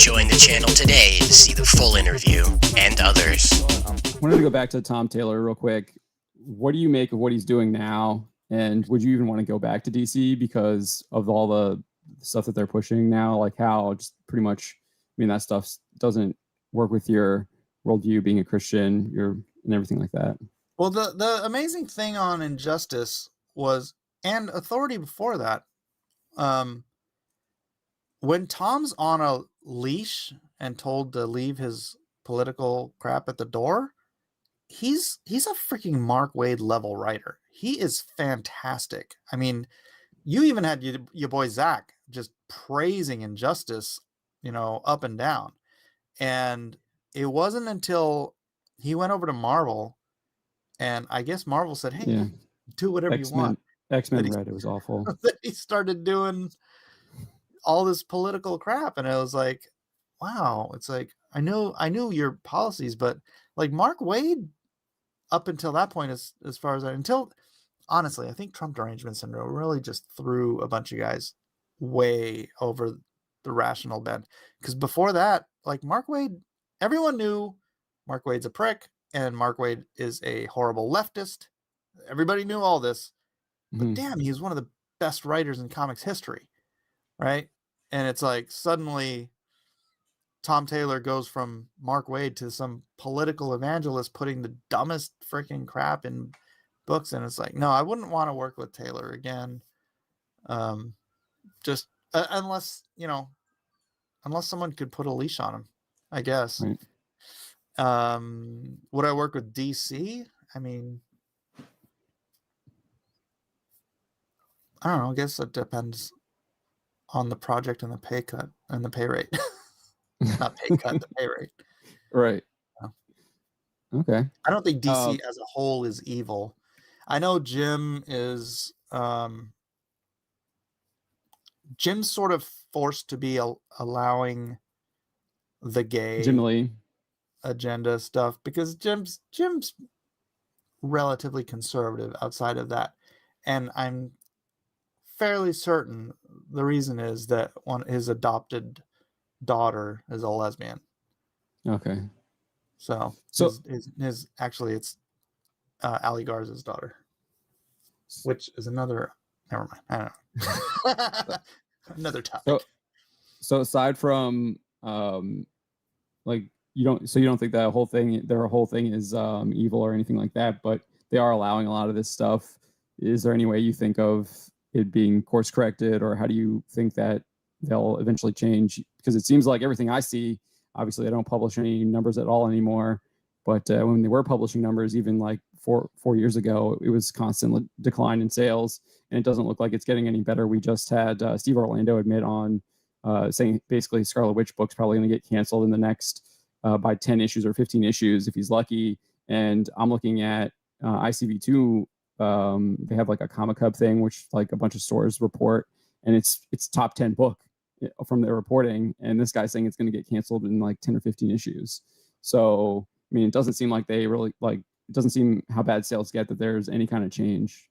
Join the channel today to see the full interview and others. I wanted to go back to Tom Taylor real quick. What do you make of what he's doing now? And would you even want to go back to DC because of all the stuff that they're pushing now? Like how just pretty much, I mean, that stuff doesn't work with your worldview, being a Christian, and everything like that. Well, the amazing thing on Injustice was, and Authority before that, when Tom's on a leash and told to leave his political crap at the door, he's a freaking Mark Waid level writer. He is fantastic. I mean, you even had your boy Zach just praising Injustice, up and down. And it wasn't until he went over to Marvel, and I guess Marvel said, hey, do whatever you want. X-Men read, it was awful. That he started doing all this political crap, and it was like, wow, it's like, I knew your policies, but like Mark Waid, up until that point, as far as honestly, I think Trump derangement syndrome really just threw a bunch of guys way over the rational bend. Because before that, like Mark Waid, everyone knew Mark Waid's a prick and Mark Waid is a horrible leftist. Everybody knew all this, but damn, he was one of the best writers in comics history, right? And it's like suddenly Tom Taylor goes from Mark Waid to some political evangelist putting the dumbest freaking crap in books, and it's like, no, I wouldn't want to work with Taylor again. Just unless someone could put a leash on him, I guess. Right. Would I work with DC? I mean, I don't know. I guess it depends on the project and the pay cut and the pay rate. Not pay cut, the pay rate. Right. Yeah. Okay. I don't think DC as a whole is evil. I know Jim is Jim's sort of forced to be allowing the gay Jim Lee agenda stuff because Jim's relatively conservative outside of that, and I'm fairly certain the reason is that his adopted daughter is a lesbian. Okay. So his actually it's Ali Garza's daughter, which is another. Never mind. I don't know. Another topic. So aside from like you don't think that their whole thing is evil or anything like that, but they are allowing a lot of this stuff. Is there any way you think of it being course corrected, or how do you think that they'll eventually change? Because it seems like everything I see, obviously I don't publish any numbers at all anymore, but when they were publishing numbers, even like four years ago, it was constant decline in sales, and it doesn't look like it's getting any better. We just had Steve Orlando admit on saying basically Scarlet Witch book's probably going to get canceled in the next by 10 issues or 15 issues if he's lucky. And I'm looking at ICV2. They have like a Comic Hub thing, which like a bunch of stores report, and it's top 10 book from their reporting, and this guy's saying it's going to get canceled in like 10 or 15 issues. So I mean, it doesn't seem like they really like. It doesn't seem how bad sales get that there's any kind of change.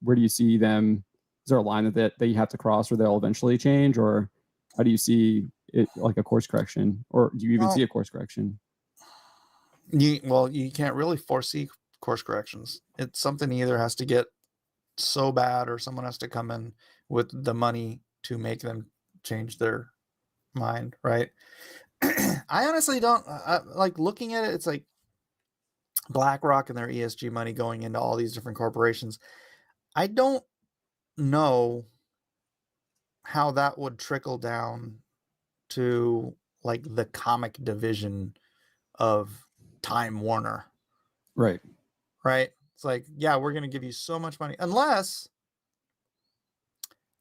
Where do you see them? Is there a line that you have to cross where they'll eventually change, or how do you see it, like a course correction, or do you even see a course correction? You can't really foresee course corrections. It's something either has to get so bad or someone has to come in with the money to make them change their mind, right? I honestly don't like looking at it. It's like BlackRock and their ESG money going into all these different corporations. I don't know how that would trickle down to like the comic division of Time Warner. Right. It's like, yeah, we're going to give you so much money. Unless,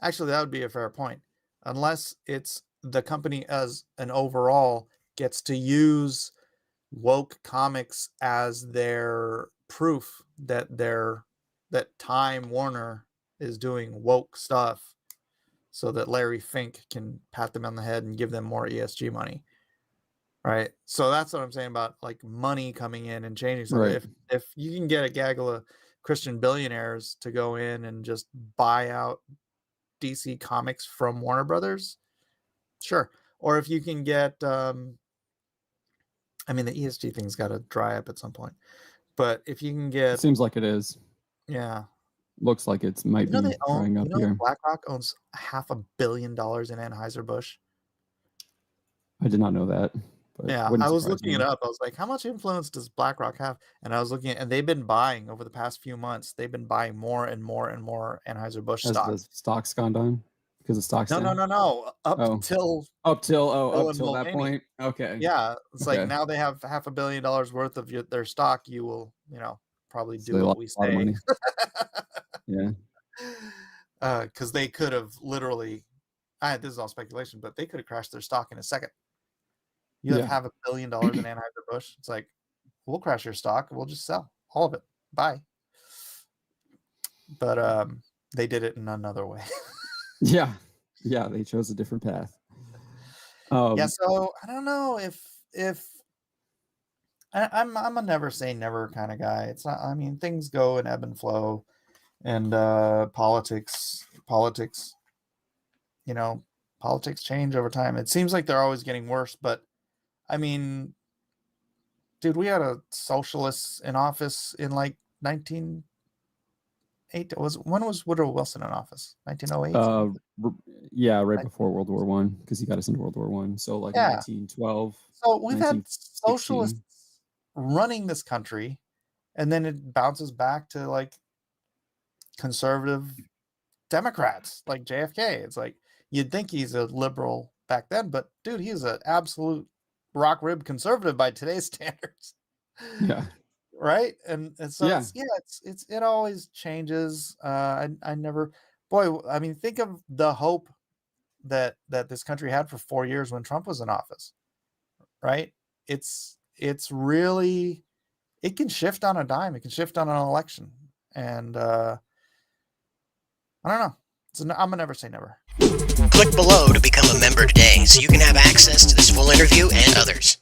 actually, that would be a fair point. Unless it's the company as an overall gets to use woke comics as their proof that Time Warner is doing woke stuff, so that Larry Fink can pat them on the head and give them more ESG money. Right. So that's what I'm saying about like money coming in and changing. So Right. if you can get a gaggle of Christian billionaires to go in and just buy out DC Comics from Warner Brothers, sure. or if you can get, I mean, the ESG thing's got to dry up at some point, but if you can It get, seems like it is. yeah, Looks like it might you know, be they own, drying up you know, here. BlackRock owns $500 million in Anheuser-Busch. I did not know that. But Yeah, wouldn't I was surprise looking it me. up. I was like, how much influence does BlackRock have? And I was looking at, and they've been buying over the past few months. They've been buying more and more and more Anheuser-Busch Has the stocks. stock's gone down because the stock's No, down? up Oh, till up till Bill and that Mulvaney. point. Okay. Yeah, it's like Okay. now they have $500 million worth of their stock. You will, probably So do they what lost we a lot of say. money. Yeah. Because they could have literally, this is all speculation, but they could have crashed their stock in a second. You have Yeah. $500 million in Anheuser-Busch. It's like, we'll crash your stock. We'll just sell all of it. Bye. But they did it in another way. Yeah. Yeah. They chose a different path. Yeah. So I don't know if I'm a never say never kind of guy. It's not. I mean, things go and ebb and flow, and politics. Politics change over time. It seems like they're always getting worse, but I mean, dude, we had a socialist in office in like 1908. When was Woodrow Wilson in office? 1908. Yeah, right before World War One, because he got us into World War One. So like Yeah. 1912. So we've had 1916. socialists running this country, and then it bounces back to like conservative Democrats like JFK. It's like you'd think he's a liberal back then, but dude, he's an absolute rock rib conservative by today's standards. Yeah. Right. And so Yeah. it always changes. I never, boy, I mean, think of the hope that this country had for 4 years when Trump was in office. Right. It's really, it can shift on a dime. It can shift on an election. And I don't know. I'm gonna never say never. Click below to become a member today so you can have access to this full interview and others.